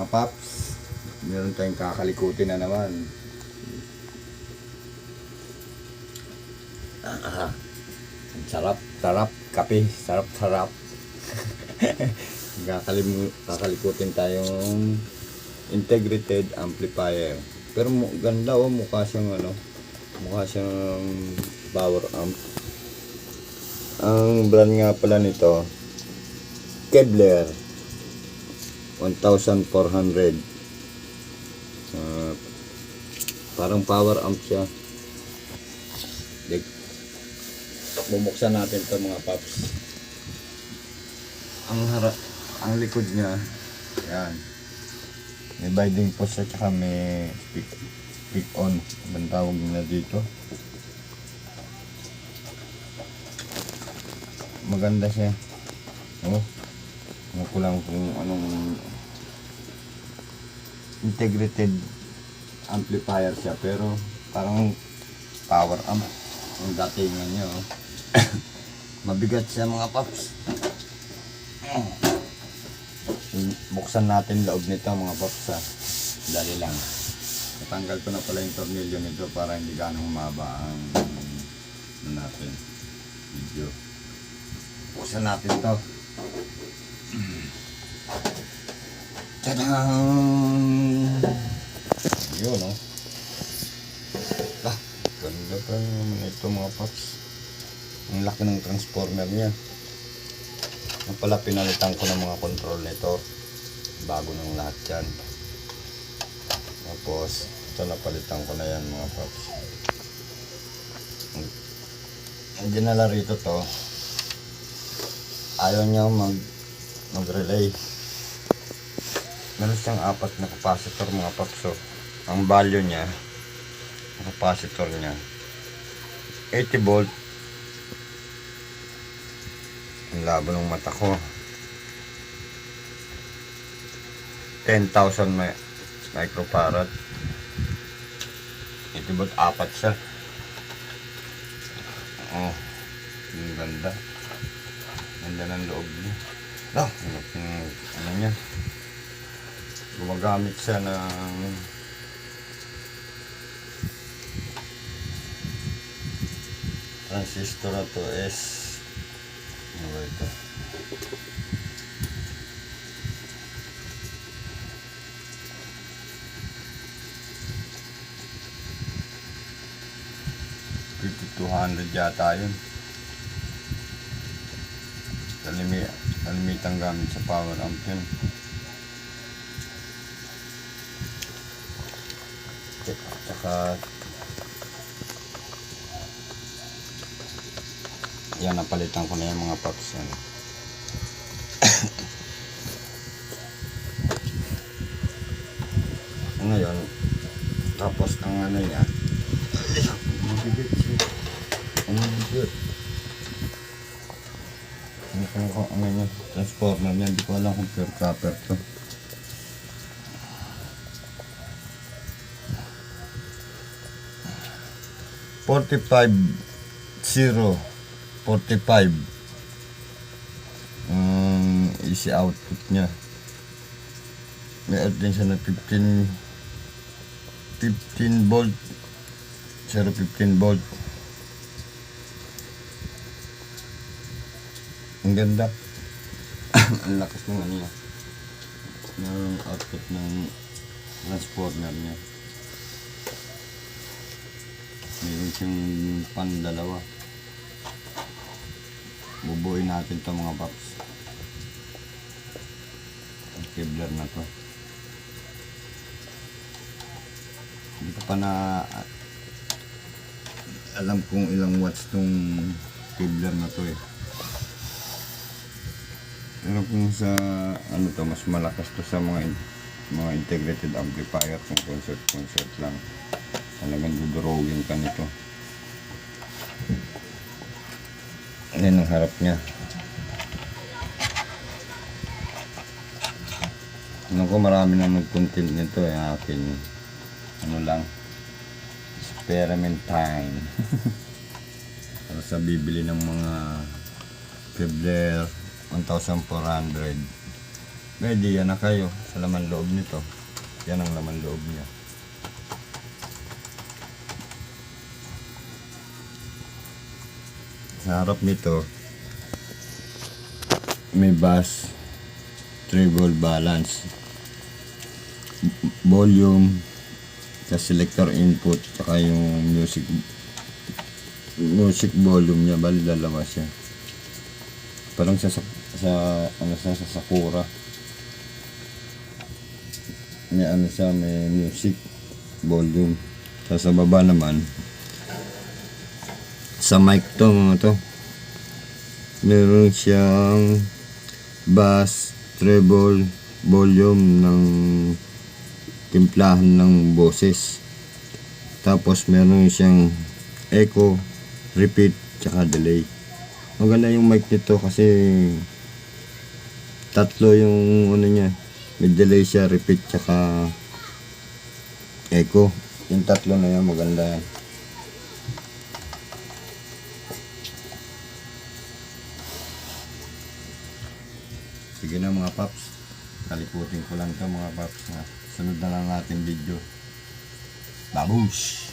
Mga paps, meron tayong kakalikutin na naman. Ang sarap kape, sarap. Kakalikutin tayong integrated amplifier. Pero ganda mukha siyang power amp. Ang brand nga pala nito, Kevlar 1400. Parang power amp siya. Bubuksan natin ito mga paps. Ang likod niya, yan. May binding post at saka may speak on. Ang tawag nila dito. Maganda siya. Ano ko lang kung anong integrated amplifier siya, pero parang power amp ang datingan niya. Mabigat siya mga paps. Buksan natin loob nito mga paps. Dali lang. Natanggal ko na pala yung tornilyo nito para hindi ganong humaba ang natin video. Buksan natin to. Tadaan! Yun ganda pa naman ito mga paps. Ang laki ng transformer niya. Ang pala pinalitan ko ng mga control nito. Bago ng lahat yan. Tapos ito napalitan ko na yan mga paps. Ang dinala rito to, ayaw niya mag-relay. Meron siyang 4 na capacitor mga paps. So, ang value niya, ang capacitor niya 80 volt. Ang labo ng mata ko. 10,000 microfarad. 80 volt, 4 siya. Ang ganda. Ganda ng loob niya. Ano niya? Gumagamit siya ng transistor na to is ano ba ito? $5200 yata yun. Kalimitang gamit sa power amp yun. Tsaka yan, napalitan ko na yung mga paps yan. Ngayon, tapos ang ano niya, mabigat. Ano niya, transformer niya, hindi ko alam kung pure copper to. $45 easy output niya. May out din siya na 15 volt, 0.15 volt. Ang ganda. Ang lakas ng ano niya, ng output ng transformer niya. Mayroon siyang pandalawa. Bubuin natin to mga paps. Ang Kevlar na to. Hindi ko pa na alam kung ilang watts tong Kevlar na to eh. Pero kung sa ano to, mas malakas to sa mga integrated amplifier kung concert lang. Talagang dudurogin ka nito. Ayan ang harap niya. Ano ko, marami na nag-content nito eh. Akin ano lang, experiment time. Para sa bibili ng mga Kevlar 1400. May idea na kayo sa laman loob nito. Yan ang laman loob niya. Sa harap nito, may bass, treble, balance, volume, sa selector input, tsaka yung music volume niya. Bali dalawa siya. Parang sa Sakura. May siya, may music volume. Sa baba naman, sa mic to mga to, meron siyang bass, treble, volume ng timplahan ng boses. Tapos meron siyang echo, repeat, tsaka delay. Maganda yung mic nito kasi tatlo yung ano niya. May delay siya, repeat, tsaka echo. Yung tatlo na yan, maganda yan. Sige na mga paps. Kaliputin ko lang to mga paps. Sunod na lang natin video. Babush!